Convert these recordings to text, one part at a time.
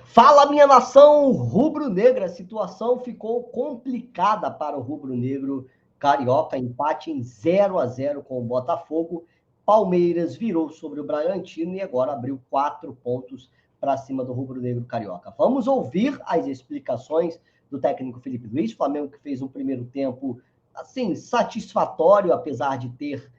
Fala, minha nação rubro-negra. A situação ficou complicada para o rubro-negro carioca. Empate em 0-0 com o Botafogo. Palmeiras virou sobre o Bragantino e agora abriu 4 pontos para cima do rubro-negro carioca. Vamos ouvir as explicações do técnico Felipe Luiz. Flamengo que fez um primeiro tempo assim satisfatório, apesar de ter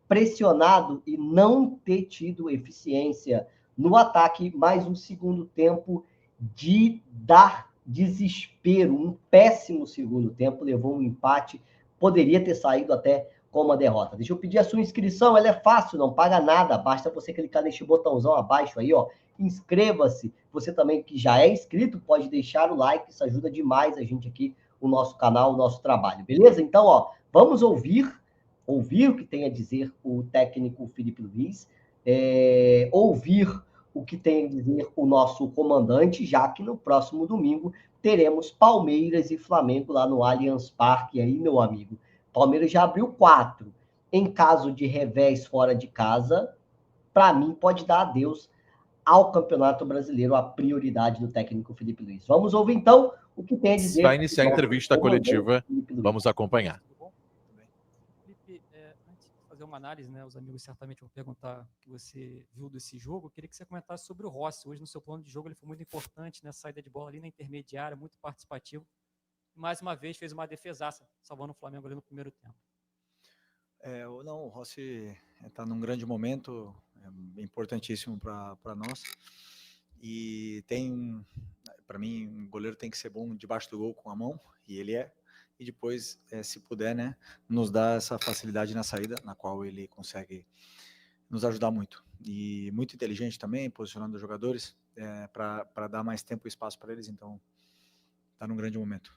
pressionado e não ter tido eficiência no ataque, mais um segundo tempo de dar desespero, um péssimo segundo tempo, levou um empate, poderia ter saído até com uma derrota. Deixa eu pedir a sua inscrição, ela é fácil, não paga nada, basta você clicar neste botãozão abaixo aí, ó, inscreva-se. Você também que já é inscrito, pode deixar o like, isso ajuda demais a gente aqui, o nosso canal, o nosso trabalho, beleza? Então, ó, vamos ouvir o que tem a dizer o técnico Felipe Luiz, ouvir o que tem a dizer o nosso comandante, já que no próximo domingo teremos Palmeiras e Flamengo lá no Allianz Parque aí, meu amigo. Palmeiras já abriu 4. Em caso de revés fora de casa, para mim pode dar adeus ao Campeonato Brasileiro, a prioridade do técnico Felipe Luiz. Vamos ouvir então o que tem a dizer. Vai iniciar a entrevista coletiva, vamos acompanhar. Fazer uma análise, né? Os amigos certamente vão perguntar o que você viu desse jogo. Eu queria que você comentasse sobre o Rossi. Hoje, no seu plano de jogo, ele foi muito importante, né? Saída de bola ali na intermediária, muito participativo. Mais uma vez, fez uma defesaça, salvando o Flamengo ali no primeiro tempo. Não, o Rossi está num grande momento, é importantíssimo para nós. E para mim, um goleiro tem que ser bom debaixo do gol com a mão, e ele é. E depois, se puder, né, nos dá essa facilidade na saída, na qual ele consegue nos ajudar muito. E muito inteligente também, posicionando os jogadores, para dar mais tempo e espaço para eles. Então, está num grande momento.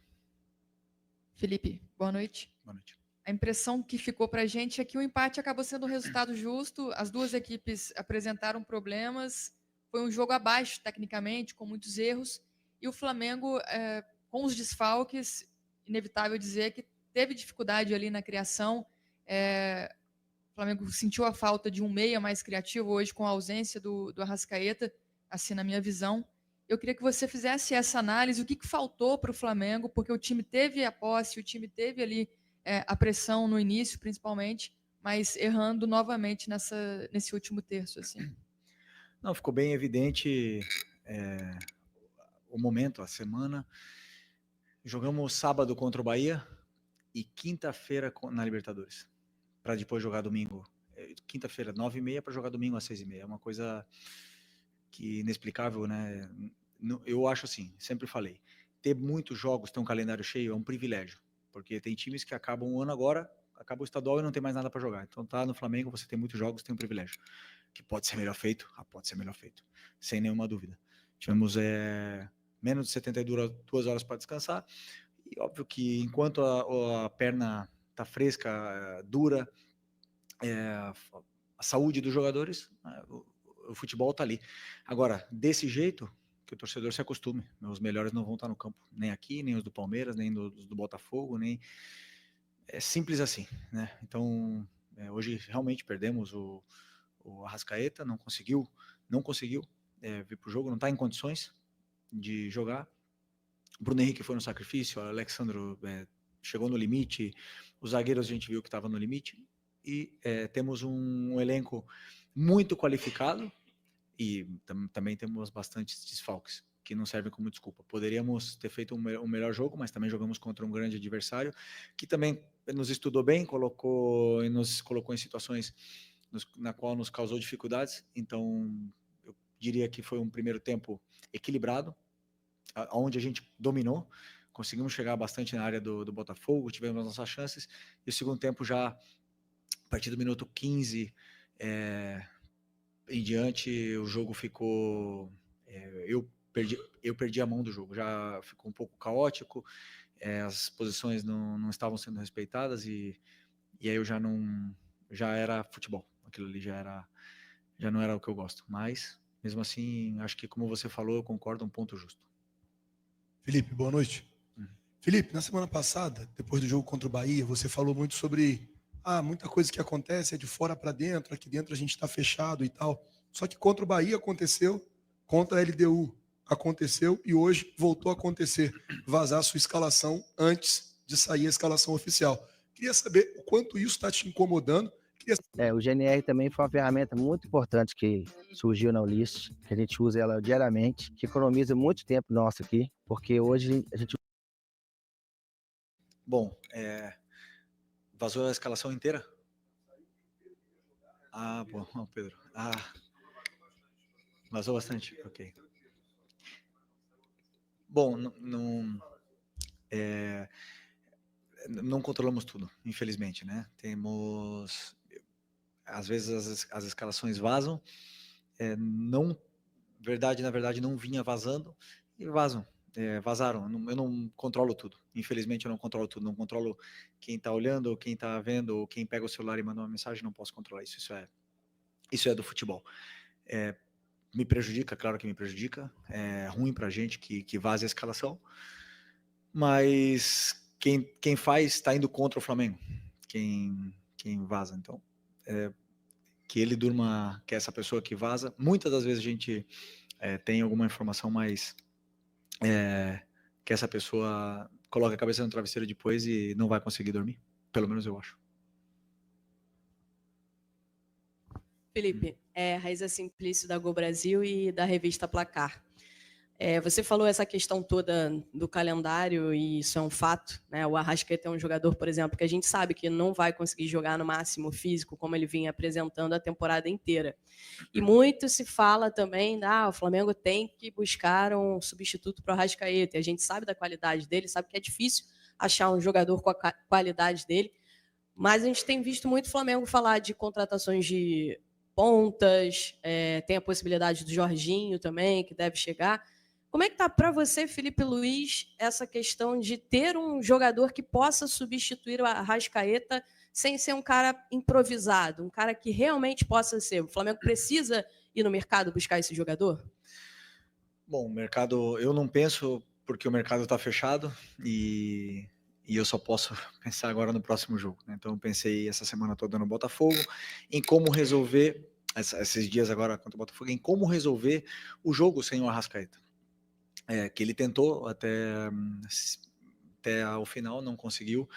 Felipe, boa noite. Boa noite. A impressão que ficou para a gente é que o empate acabou sendo um resultado justo, as duas equipes apresentaram problemas, foi um jogo abaixo tecnicamente, com muitos erros, e o Flamengo, com os desfalques, inevitável dizer que teve dificuldade ali na criação. O Flamengo sentiu a falta de um meia mais criativo hoje com a ausência do Arrascaeta, assim na minha visão. Eu queria que você fizesse essa análise, o que faltou para o Flamengo, porque o time teve a posse, o time teve ali a pressão no início, principalmente, mas errando novamente nesse último terço. Assim. Não, ficou bem evidente o momento, a semana. Jogamos sábado contra o Bahia e quinta-feira na Libertadores, para depois jogar domingo. Quinta-feira, 9h30, para jogar domingo às 6h30. É uma coisa que inexplicável, né? Eu acho assim, sempre falei, ter muitos jogos, ter um calendário cheio é um privilégio, porque tem times que acabam o ano agora, acaba o estadual e não tem mais nada para jogar. Então tá no Flamengo, você tem muitos jogos, tem um privilégio. Que pode ser melhor feito? Pode ser melhor feito, sem nenhuma dúvida. Tivemos menos de 72 horas para descansar, e óbvio que enquanto a perna tá fresca, dura, a saúde dos jogadores, o futebol tá ali. Agora, desse jeito, que o torcedor se acostume, os melhores não vão estar no campo, nem aqui, nem os do Palmeiras, nem os do Botafogo, nem... É simples assim, né? Então, hoje realmente perdemos o Arrascaeta, não conseguiu vir pro jogo, não está em condições de jogar. O Bruno Henrique foi no sacrifício, o Alexandro chegou no limite, os zagueiros a gente viu que estava no limite, e temos um elenco muito qualificado, e também temos bastantes desfalques, que não servem como desculpa. Poderíamos ter feito um melhor jogo, mas também jogamos contra um grande adversário, que também nos estudou bem, nos colocou em situações na qual nos causou dificuldades. Então, eu diria que foi um primeiro tempo equilibrado, onde a gente dominou, conseguimos chegar bastante na área do Botafogo, tivemos nossas chances, e o segundo tempo já, a partir do minuto 15 em diante, o jogo ficou... Eu perdi a mão do jogo, já ficou um pouco caótico, as posições não estavam sendo respeitadas, e aí eu já era futebol, aquilo ali já não era o que eu gosto, mas mesmo assim, acho que como você falou, eu concordo, um ponto justo. Felipe, boa noite. Felipe, na semana passada, depois do jogo contra o Bahia, você falou muito sobre muita coisa que acontece é de fora para dentro, aqui dentro a gente está fechado e tal. Só que contra o Bahia aconteceu, contra a LDU aconteceu e hoje voltou a acontecer, vazar a sua escalação antes de sair a escalação oficial. Queria saber o quanto isso está te incomodando. O GNR também foi uma ferramenta muito importante que surgiu na Ulisses, que a gente usa ela diariamente, que economiza muito tempo nosso aqui, porque hoje a gente... Bom, vazou a escalação inteira? Ah, bom, Pedro. Vazou bastante? Ok. Bom, não controlamos tudo, infelizmente, né? Temos... Às vezes as escalações vazam, na verdade não vinha vazando, e vazaram. Eu não controlo tudo, infelizmente eu não controlo tudo, não controlo quem está olhando, ou quem está vendo, ou quem pega o celular e manda uma mensagem, não posso controlar isso, isso é do futebol. Me prejudica, claro que me prejudica, é ruim pra gente que vaze a escalação, mas quem faz está indo contra o Flamengo, quem vaza, então que ele durma, que é essa pessoa que vaza. Muitas das vezes a gente tem alguma informação, mas que essa pessoa coloca a cabeça no travesseiro depois e não vai conseguir dormir, pelo menos eu acho. Felipe, Raíza Simplício da Go Brasil e da revista Placar. Você falou essa questão toda do calendário e isso é um fato, né? O Arrascaeta é um jogador, por exemplo, que a gente sabe que não vai conseguir jogar no máximo físico como ele vinha apresentando a temporada inteira. E muito se fala também, o Flamengo tem que buscar um substituto para o Arrascaeta. E a gente sabe da qualidade dele, sabe que é difícil achar um jogador com a qualidade dele, mas a gente tem visto muito o Flamengo falar de contratações de pontas, tem a possibilidade do Jorginho também, que deve chegar. Como é que está para você, Felipe Luiz, essa questão de ter um jogador que possa substituir o Arrascaeta sem ser um cara improvisado, um cara que realmente possa ser? O Flamengo precisa ir no mercado buscar esse jogador? Bom, o mercado, eu não penso, porque o mercado está fechado e eu só posso pensar agora no próximo jogo, né? Então eu pensei essa semana toda no Botafogo, em como resolver, esses dias agora contra o Botafogo, em como resolver o jogo sem o Arrascaeta. Que ele tentou até ao final, não conseguiu,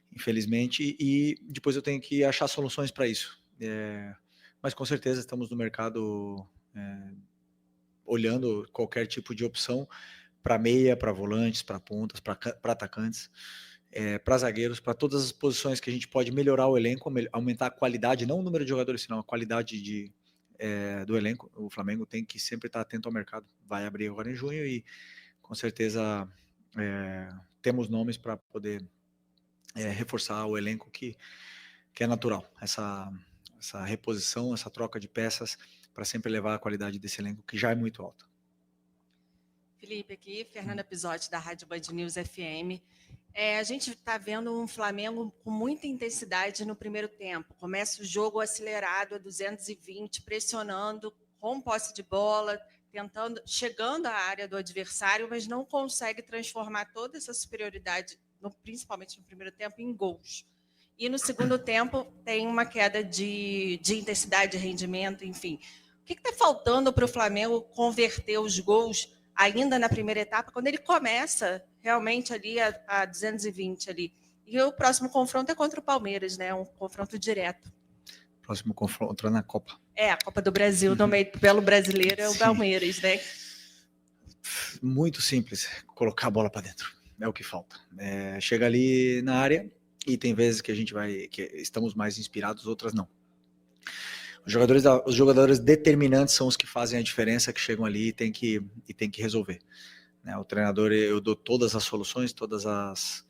infelizmente, e depois eu tenho que achar soluções para isso. Mas com certeza estamos no mercado olhando qualquer tipo de opção para meia, para volantes, para pontas, para atacantes, para zagueiros, para todas as posições que a gente pode melhorar o elenco, aumentar a qualidade, não o número de jogadores, senão a qualidade do elenco. O Flamengo tem que sempre estar atento ao mercado. Vai abrir agora em junho e com certeza temos nomes para poder reforçar o elenco, que é natural. Essa reposição, essa troca de peças para sempre levar a qualidade desse elenco, que já é muito alta. Felipe, aqui, Fernanda Pisotti, da Rádio Band News FM. A gente está vendo um Flamengo com muita intensidade no primeiro tempo. Começa o jogo acelerado a 220, pressionando, com posse de bola, chegando à área do adversário, mas não consegue transformar toda essa superioridade, principalmente no primeiro tempo, em gols. E no segundo tempo tem uma queda de intensidade, de rendimento, enfim. O que está faltando para o Flamengo converter os gols ainda na primeira etapa, quando ele começa realmente ali a 220 ali? E o próximo confronto é contra o Palmeiras, né? Um confronto direto. Próximo confronto é na Copa. A Copa do Brasil, no meio pelo brasileiro, é o Palmeiras, né? Muito simples, colocar a bola para dentro. É o que falta. Chega ali na área e tem vezes que estamos mais inspirados, outras não. Os jogadores determinantes são os que fazem a diferença, que chegam ali e tem que resolver. O treinador, eu dou todas as soluções, todas as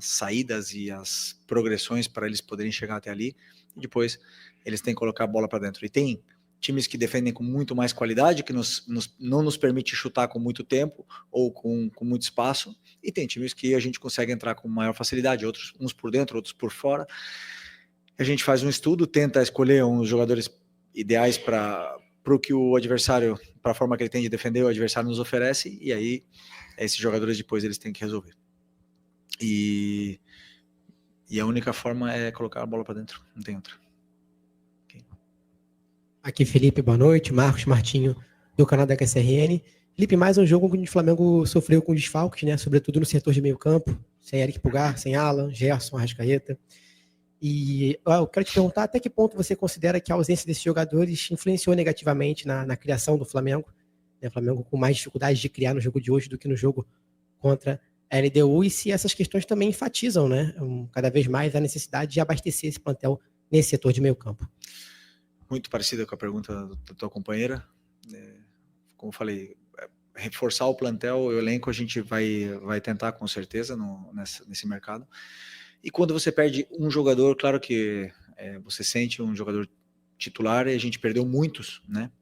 saídas e as progressões para eles poderem chegar até ali, e depois eles têm que colocar a bola para dentro. E tem times que defendem com muito mais qualidade, que não nos permite chutar com muito tempo ou com muito espaço, e tem times que a gente consegue entrar com maior facilidade, uns por dentro, outros por fora. A gente faz um estudo, tenta escolher uns jogadores ideais para o que o adversário, para a forma que ele tem de defender, o adversário nos oferece, e aí esses jogadores depois eles têm que resolver. E a única forma é colocar a bola para dentro, não tem outra. Okay. Aqui Felipe, boa noite, Marcos Martinho, do canal da QSRN. Felipe, mais um jogo onde o Flamengo sofreu com desfalques, né? Sobretudo no setor de meio campo, sem Eric Pulgar, sem Alan, Gerson, Arrascaeta. E eu quero te perguntar até que ponto você considera que a ausência desses jogadores influenciou negativamente na criação do Flamengo, né? O Flamengo com mais dificuldade de criar no jogo de hoje do que no jogo contra a LDU, e se essas questões também enfatizam, né, cada vez mais a necessidade de abastecer esse plantel nesse setor de meio campo. Muito parecida com a pergunta da tua companheira. Como eu falei, reforçar o plantel, o elenco, a gente vai tentar com certeza nesse mercado. E quando você perde um jogador, claro que você sente um jogador titular, e a gente perdeu muitos, né?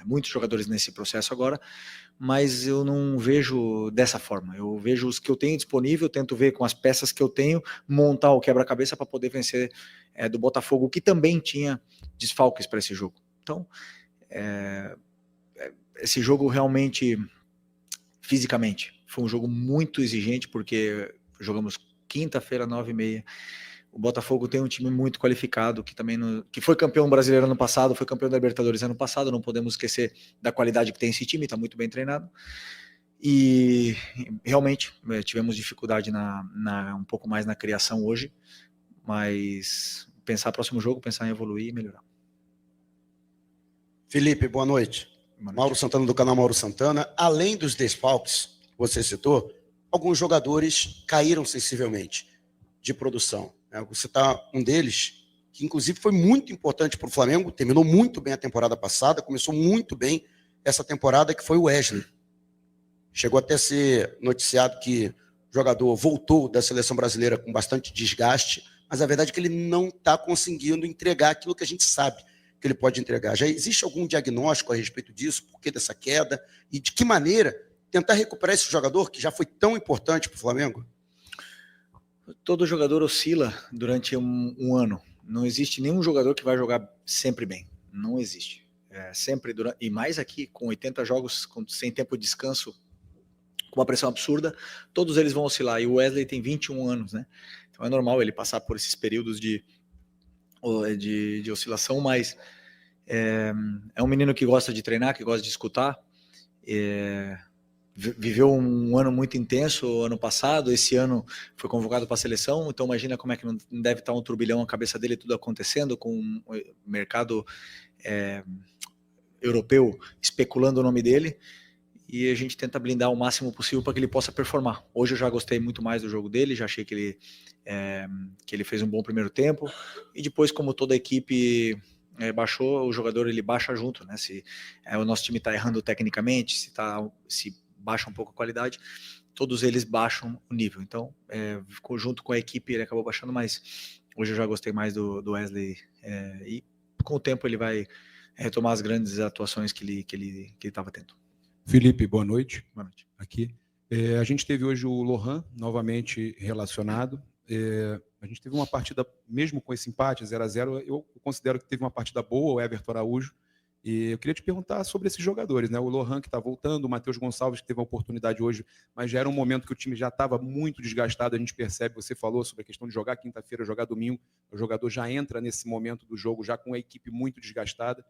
Muitos jogadores nesse processo agora, mas eu não vejo dessa forma. Eu vejo os que eu tenho disponível, tento ver com as peças que eu tenho, montar o quebra-cabeça para poder vencer do Botafogo, que também tinha desfalques para esse jogo. Então, esse jogo realmente, fisicamente, foi um jogo muito exigente, porque jogamos quinta-feira, 9h30. O Botafogo tem um time muito qualificado, que também que foi campeão brasileiro ano passado, foi campeão da Libertadores ano passado, não podemos esquecer da qualidade que tem esse time, está muito bem treinado. E realmente tivemos dificuldade um pouco mais na criação hoje, mas pensar no próximo jogo, pensar em evoluir e melhorar. Felipe, boa noite. Mauro Santana, do canal Mauro Santana. Além dos desfalques que você citou, alguns jogadores caíram sensivelmente de produção. Vou citar um deles, que inclusive foi muito importante para o Flamengo, terminou muito bem a temporada passada, começou muito bem essa temporada, que foi o Wesley. Chegou até a ser noticiado que o jogador voltou da seleção brasileira com bastante desgaste, mas a verdade é que ele não está conseguindo entregar aquilo que a gente sabe que ele pode entregar. Já existe algum diagnóstico a respeito disso, por que dessa queda, e de que maneira tentar recuperar esse jogador que já foi tão importante para o Flamengo? Todo jogador oscila durante um ano. Não existe nenhum jogador que vai jogar sempre bem. Não existe. Sempre e mais aqui, com 80 jogos, sem tempo de descanso, com uma pressão absurda, todos eles vão oscilar. E o Wesley tem 21 anos, né? Então é normal ele passar por esses períodos de oscilação, mas é um menino que gosta de treinar, que gosta de escutar. Viveu um ano muito intenso ano passado, esse ano foi convocado para a seleção, então imagina como é que não deve estar um turbilhão na cabeça dele, tudo acontecendo, com o mercado europeu especulando o nome dele, e a gente tenta blindar o máximo possível para que ele possa performar. Hoje eu já gostei muito mais do jogo dele, já achei que ele fez um bom primeiro tempo, e depois, como toda a equipe baixou, o jogador ele baixa junto, né? Se o nosso time está errando tecnicamente, se baixa um pouco a qualidade, todos eles baixam o nível. Então, junto com a equipe, ele acabou baixando, mas hoje eu já gostei mais do Wesley, e com o tempo ele vai retomar as grandes atuações que ele estava tendo. Felipe, boa noite. Boa noite. Aqui. A gente teve hoje o Lohan novamente relacionado. A gente teve uma partida, mesmo com esse empate 0-0, eu considero que teve uma partida boa, o Everton Araújo. E eu queria te perguntar sobre esses jogadores, né? O Lohan, que está voltando, o Matheus Gonçalves, que teve a oportunidade hoje, mas já era um momento que o time já estava muito desgastado, a gente percebe, você falou sobre a questão de jogar quinta-feira, jogar domingo, o jogador já entra nesse momento do jogo, já com a equipe muito desgastada,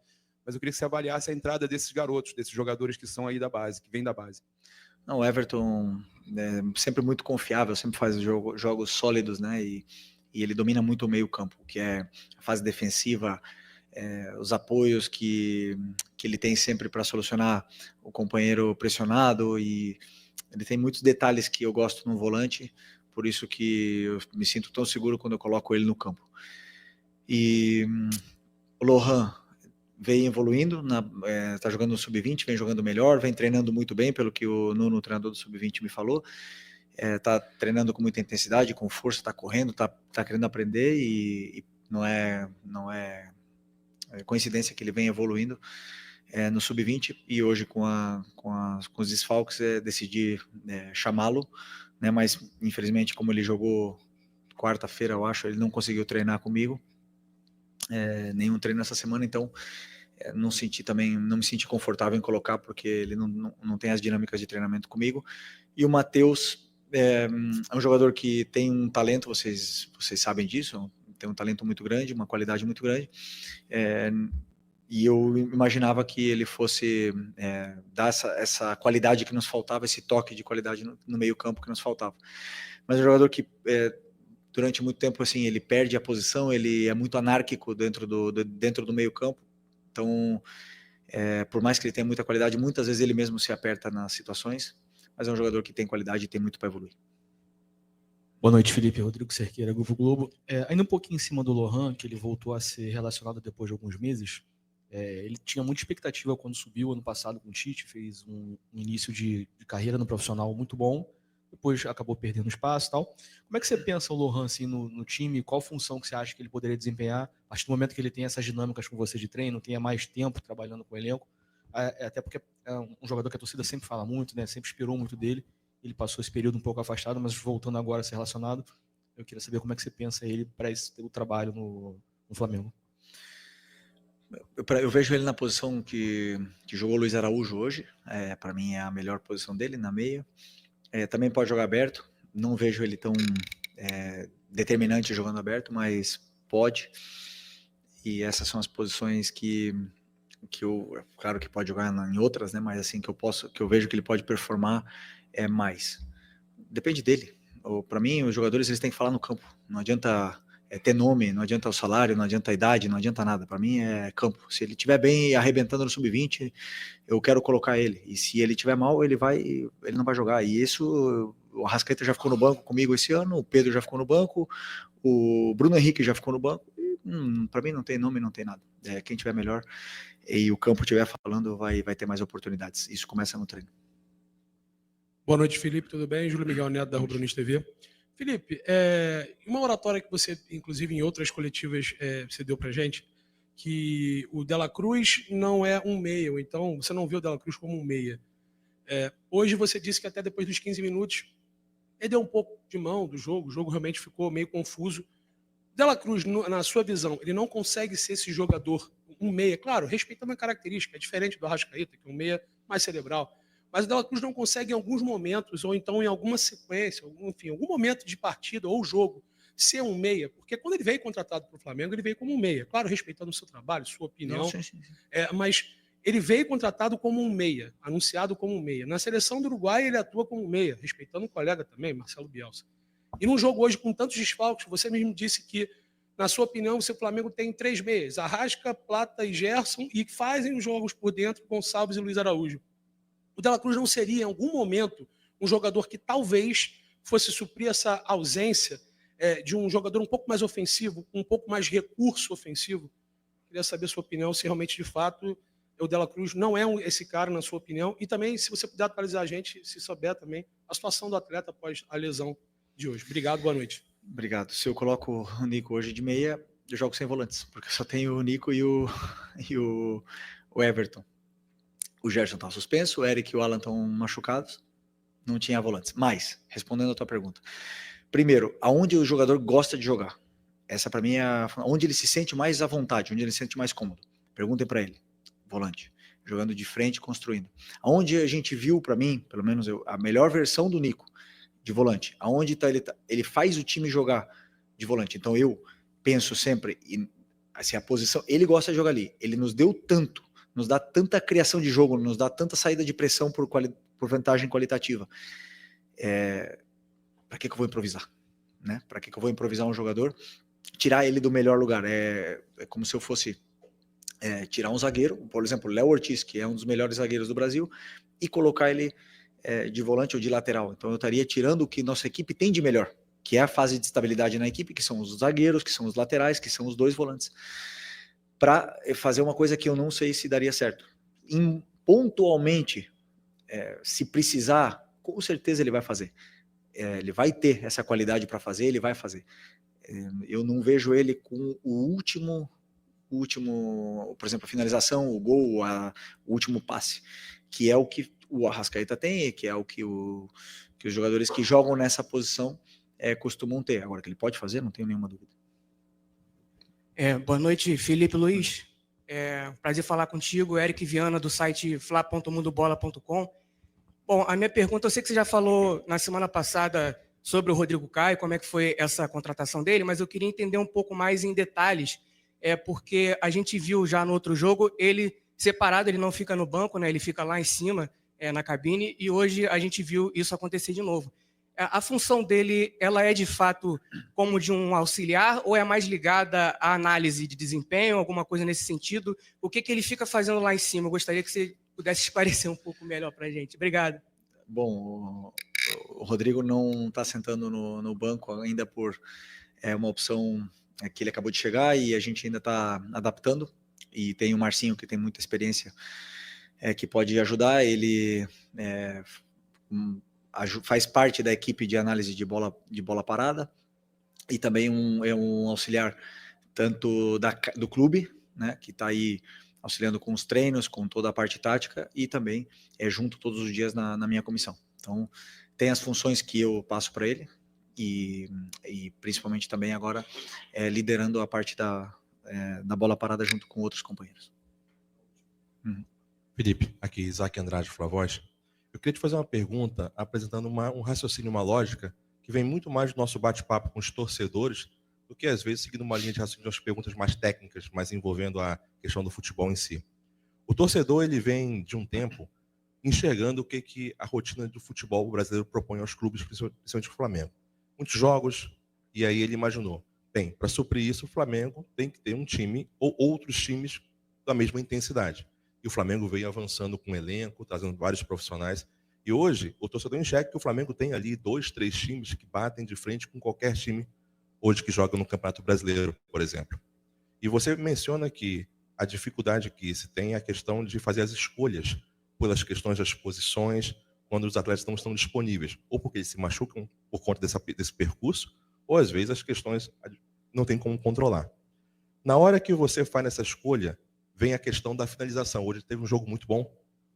mas eu queria que você avaliasse a entrada desses garotos, desses jogadores que são aí da base, que vêm da base. Não, o Everton é sempre muito confiável, sempre faz jogos sólidos, né? E ele domina muito o meio campo, que é a fase defensiva, os apoios que ele tem sempre para solucionar o companheiro pressionado, e ele tem muitos detalhes que eu gosto no volante, por isso que eu me sinto tão seguro quando eu coloco ele no campo. E o Lohan vem evoluindo, está jogando no Sub-20, vem jogando melhor, vem treinando muito bem, pelo que o Nuno, o treinador do Sub-20, me falou. Está treinando com muita intensidade, com força, está correndo, está querendo aprender, e não é coincidência que ele vem evoluindo no Sub-20, e hoje com os desfalques decidi chamá-lo, né, mas infelizmente, como ele jogou quarta-feira, eu acho, ele não conseguiu treinar comigo, nenhum treino essa semana, então não me senti confortável em colocar, porque ele não tem as dinâmicas de treinamento comigo. E o Matheus é um jogador que tem um talento, vocês sabem disso, tem um talento muito grande, uma qualidade muito grande, E eu imaginava que ele fosse dar essa qualidade que nos faltava, esse toque de qualidade no meio-campo que nos faltava. Mas é um jogador que, durante muito tempo, assim, ele perde a posição, ele é muito anárquico dentro do meio-campo. Então, por mais que ele tenha muita qualidade, muitas vezes ele mesmo se aperta nas situações. Mas é um jogador que tem qualidade e tem muito para evoluir. Boa noite, Felipe. Rodrigo Cerqueira, Grupo Globo. Ainda um pouquinho em cima do Lohan, que ele voltou a ser relacionado depois de alguns meses. Ele tinha muita expectativa quando subiu ano passado com o Tite, fez um início de carreira no profissional muito bom, depois acabou perdendo espaço e tal. Como é que você pensa o Lohan assim, no time? Qual função que você acha que ele poderia desempenhar? A partir do momento que ele tem essas dinâmicas com você de treino, tenha mais tempo trabalhando com o elenco, até porque é um jogador que a torcida sempre fala muito, né? Sempre esperou muito dele. Ele passou esse período um pouco afastado, mas voltando agora a ser relacionado, eu queria saber como é que você pensa ele para esse teu trabalho no Flamengo. Eu vejo ele na posição que jogou o Luiz Araújo hoje. Para mim é a melhor posição dele, na meia. Também pode jogar aberto. Não vejo ele tão determinante jogando aberto, mas pode. E essas são as posições que eu, claro que pode jogar em outras, né? Mas assim que eu vejo que ele pode performar mais. Depende dele. Para mim, os jogadores eles têm que falar no campo. Não adianta ter nome, não adianta o salário, não adianta a idade, não adianta nada. Para mim é campo. Se ele estiver bem arrebentando no sub-20, eu quero colocar ele. E se ele estiver mal, ele não vai jogar. E isso, o Arrascaeta já ficou no banco comigo esse ano, o Pedro já ficou no banco, o Bruno Henrique já ficou no banco. Para mim não tem nome, não tem nada. Quem tiver melhor e o campo estiver falando, vai ter mais oportunidades. Isso começa no treino. Boa noite, Felipe, tudo bem? Júlio Miguel Neto, da Rubro News TV. Felipe, uma oratória que você, inclusive em outras coletivas, você deu pra gente, que o De La Cruz não é um meia, ou então você não vê o De La Cruz como um meia. Hoje você disse que até depois dos 15 minutos ele deu um pouco de mão do jogo, o jogo realmente ficou meio confuso. O De La Cruz, na sua visão, ele não consegue ser esse jogador, um meia, claro, respeitando a característica, é diferente do Arrascaeta, que é um meia mais cerebral. Mas o De La Cruz não consegue em alguns momentos, ou então em alguma sequência, enfim, algum momento de partida ou jogo, ser um meia. Porque quando ele veio contratado para o Flamengo, ele veio como um meia. Claro, respeitando o seu trabalho, sua opinião. Não, sim. Mas ele veio contratado como um meia, anunciado como um meia. Na seleção do Uruguai, ele atua como um meia, respeitando o colega também, Marcelo Bielsa. E num jogo hoje com tantos desfalques, você mesmo disse que, na sua opinião, o seu Flamengo tem 3 meias, Arrasca, Plata e Gerson, e fazem os jogos por dentro, Gonçalves e Luiz Araújo. O De La Cruz não seria, em algum momento, um jogador que talvez fosse suprir essa ausência de um jogador um pouco mais ofensivo, com um pouco mais recurso ofensivo? Queria saber a sua opinião, se realmente, de fato, o De La Cruz não é esse cara, na sua opinião, e também, se você puder atualizar a gente, se souber também, a situação do atleta após a lesão de hoje. Obrigado, boa noite. Obrigado. Se eu coloco o Nico hoje de meia, eu jogo sem volantes, porque só tenho o Nico e o Everton. O Gerson estava suspenso, o Eric e o Alan estão machucados, não tinha volantes. Mas, respondendo a tua pergunta, primeiro, aonde o jogador gosta de jogar? Essa para mim é onde ele se sente mais à vontade, onde ele se sente mais cômodo. Perguntem para ele, volante, jogando de frente, construindo. Aonde a gente viu, para mim, pelo menos a melhor versão do Nico, de volante, aonde ele faz o time jogar de volante. Então eu penso sempre, assim, a posição, ele gosta de jogar ali, ele nos deu tanto, nos dá tanta criação de jogo, nos dá tanta saída de pressão por vantagem qualitativa. Para que eu vou improvisar? Né? Para que eu vou improvisar um jogador? Tirar ele do melhor lugar. É como se eu fosse tirar um zagueiro, por exemplo, o Léo Ortiz, que é um dos melhores zagueiros do Brasil, e colocar ele de volante ou de lateral. Então eu estaria tirando o que nossa equipe tem de melhor, que é a fase de estabilidade na equipe, que são os zagueiros, que são os laterais, que são os 2 volantes, para fazer uma coisa que eu não sei se daria certo. Pontualmente, se precisar, com certeza ele vai fazer. Ele vai ter essa qualidade para fazer, ele vai fazer. Eu não vejo ele com o último, por exemplo, a finalização, o gol, o último passe, que é o que o Arrascaeta tem, que é o que os jogadores que jogam nessa posição costumam ter. Agora, que ele pode fazer, não tenho nenhuma dúvida. Boa noite, Felipe Luiz. Prazer falar contigo, Eric Viana, do site fla.mundobola.com. Bom, a minha pergunta, eu sei que você já falou na semana passada sobre o Rodrigo Caio, como é que foi essa contratação dele, mas eu queria entender um pouco mais em detalhes porque a gente viu já no outro jogo ele separado, ele não fica no banco, né? Ele fica lá em cima, na cabine, e hoje a gente viu isso acontecer de novo. A função dele, ela é de fato como de um auxiliar ou é mais ligada à análise de desempenho, alguma coisa nesse sentido? O que ele fica fazendo lá em cima? Eu gostaria que você pudesse esclarecer um pouco melhor para a gente. Obrigado. Bom, o Rodrigo não está sentando no banco ainda por uma opção que ele acabou de chegar e a gente ainda está adaptando. E tem o Marcinho, que tem muita experiência, que pode ajudar. Ele faz parte da equipe de análise de bola parada e também é um auxiliar tanto do clube, né, que está aí auxiliando com os treinos, com toda a parte tática, e também junto todos os dias na minha comissão. Então, tem as funções que eu passo para ele e principalmente também agora liderando a parte da bola parada junto com outros companheiros. Felipe, aqui Isaac Andrade, Flavoz. Eu queria te fazer uma pergunta apresentando um raciocínio, uma lógica que vem muito mais do nosso bate-papo com os torcedores do que, às vezes, seguindo uma linha de raciocínio de umas perguntas mais técnicas, mais envolvendo a questão do futebol em si. O torcedor, ele vem de um tempo enxergando o que a rotina do futebol brasileiro propõe aos clubes, principalmente o Flamengo. Muitos jogos, e aí ele imaginou, bem, para suprir isso, o Flamengo tem que ter um time ou outros times da mesma intensidade. E o Flamengo veio avançando com o elenco, trazendo vários profissionais. E hoje, o torcedor enxerga que o Flamengo tem ali 2, 3 times que batem de frente com qualquer time hoje que joga no Campeonato Brasileiro, por exemplo. E você menciona que a dificuldade que se tem é a questão de fazer as escolhas pelas questões das posições, quando os atletas não estão disponíveis, ou porque eles se machucam por conta desse percurso, ou às vezes as questões não tem como controlar. Na hora que você faz essa escolha, vem a questão da finalização. Hoje teve um jogo muito bom,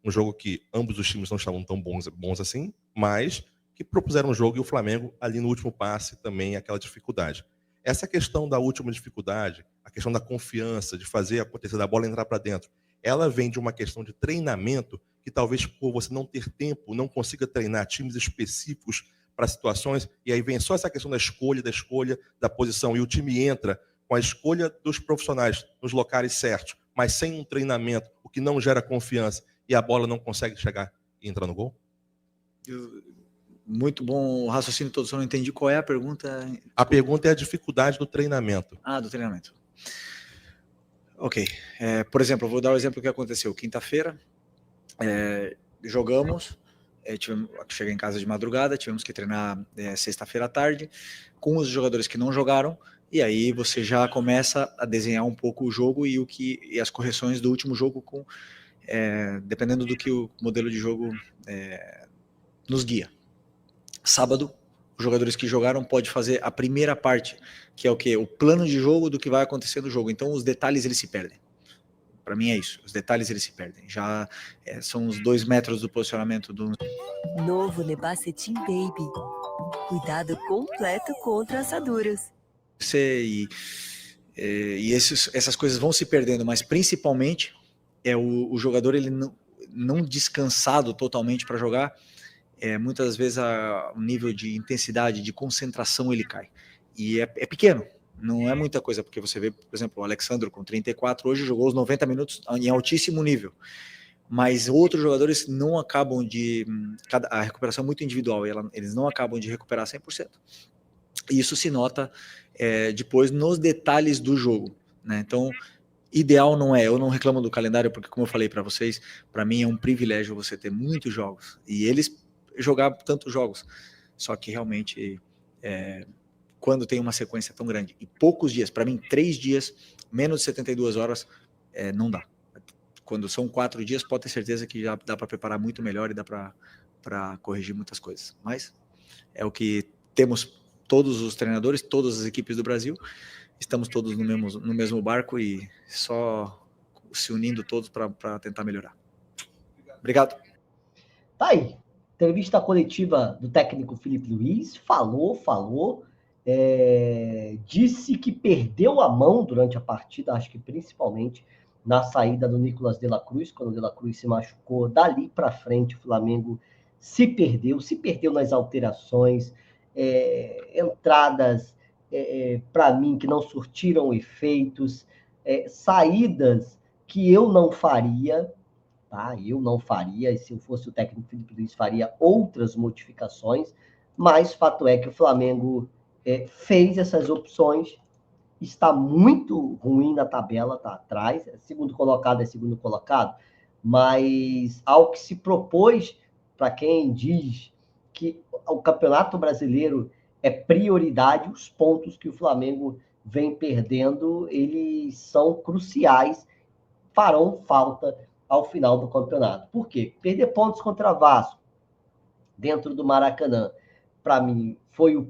um jogo que ambos os times não estavam tão bons assim, mas que propuseram um jogo e o Flamengo, ali no último passe, também aquela dificuldade. Essa questão da última dificuldade, a questão da confiança, de fazer acontecer, da bola entrar para dentro, ela vem de uma questão de treinamento que talvez por você não ter tempo, não consiga treinar times específicos para situações, e aí vem só essa questão da escolha, da posição, e o time entra com a escolha dos profissionais nos locais certos, mas sem um treinamento, o que não gera confiança, e a bola não consegue chegar e entrar no gol? Muito bom o raciocínio todo, só não entendi qual é a pergunta. A pergunta é a dificuldade do treinamento. Do treinamento. Ok. Por exemplo, eu vou dar o exemplo que aconteceu. Quinta-feira, jogamos, cheguei em casa de madrugada, tivemos que treinar sexta-feira à tarde, com os jogadores que não jogaram, e aí você já começa a desenhar um pouco o jogo e as correções do último jogo, dependendo do que o modelo de jogo nos guia. Sábado, os jogadores que jogaram podem fazer a primeira parte, que é o quê? O plano de jogo do que vai acontecer no jogo. Então, os detalhes eles se perdem. Para mim é isso. Os detalhes eles se perdem. Já são os 2 metros do posicionamento do... Novo Nebacetim Baby. Cuidado completo contra assaduras. Essas coisas vão se perdendo, mas principalmente o jogador ele não descansado totalmente para jogar. Muitas vezes o nível de intensidade, de concentração ele cai. E é pequeno, não é muita coisa, porque você vê, por exemplo, o Alexandre com 34, hoje jogou os 90 minutos em altíssimo nível. Mas outros jogadores não acabam a recuperação é muito individual, eles não acabam de recuperar 100%. E isso se nota depois nos detalhes do jogo, né? Então, ideal não é, eu não reclamo do calendário, porque como eu falei para vocês, para mim é um privilégio você ter muitos jogos, e eles jogar tantos jogos, só que realmente quando tem uma sequência tão grande, e poucos dias, para mim 3 dias, menos de 72 horas, não dá. Quando são 4 dias, pode ter certeza que já dá para preparar muito melhor e dá para corrigir muitas coisas, mas é o que temos, todos os treinadores, todas as equipes do Brasil, estamos todos no mesmo barco e só se unindo todos para tentar melhorar. Obrigado. Tá aí. Entrevista coletiva do técnico Felipe Luiz, falou, disse que perdeu a mão durante a partida, acho que principalmente na saída do Nicolas de la Cruz, quando o de la Cruz se machucou, dali para frente o Flamengo se perdeu nas alterações, entradas, para mim, que não surtiram efeitos, saídas que eu não faria, tá? Eu não faria, e se eu fosse o técnico Felipe Luiz, faria outras modificações, mas fato é que o Flamengo fez essas opções, está muito ruim na tabela, está atrás, segundo colocado é segundo colocado, mas ao que se propôs, para quem diz que o Campeonato Brasileiro é prioridade, os pontos que o Flamengo vem perdendo, eles são cruciais, farão falta ao final do campeonato. Por quê? Perder pontos contra Vasco dentro do Maracanã, para mim, o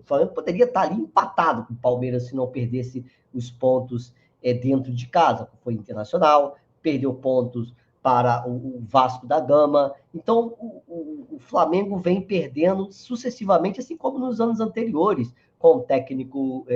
Flamengo poderia estar ali empatado com o Palmeiras se não perdesse os pontos dentro de casa. Foi Internacional, perdeu pontos para o Vasco da Gama. Então, o Flamengo vem perdendo sucessivamente, assim como nos anos anteriores, com o técnico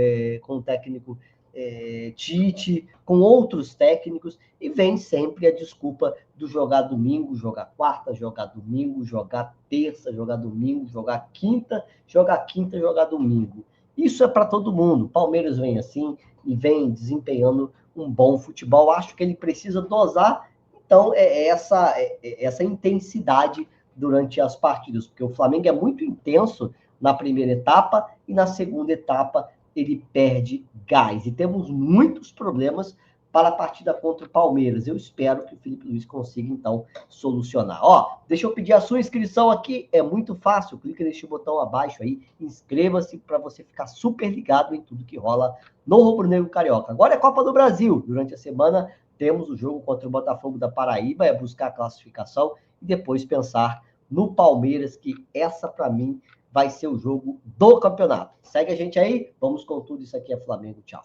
Tite, com outros técnicos, e vem sempre a desculpa do jogar domingo, jogar quarta, jogar domingo, jogar terça, jogar domingo, jogar quinta, jogar domingo. Isso é para todo mundo. O Palmeiras vem assim e vem desempenhando um bom futebol. Acho que ele precisa dosar, então, essa intensidade durante as partidas, porque o Flamengo é muito intenso na primeira etapa e na segunda etapa ele perde gás. E temos muitos problemas para a partida contra o Palmeiras. Eu espero que o Felipe Luiz consiga, então, solucionar. Deixa eu pedir a sua inscrição aqui. É muito fácil. Clica neste botão abaixo aí. Inscreva-se para você ficar super ligado em tudo que rola no Rubro Negro Carioca. Agora é Copa do Brasil. Durante a semana temos o jogo contra o Botafogo da Paraíba. É buscar a classificação e depois pensar no Palmeiras, que essa, para mim, vai ser o jogo do campeonato. Segue a gente aí. Vamos com tudo. Isso aqui é Flamengo. Tchau.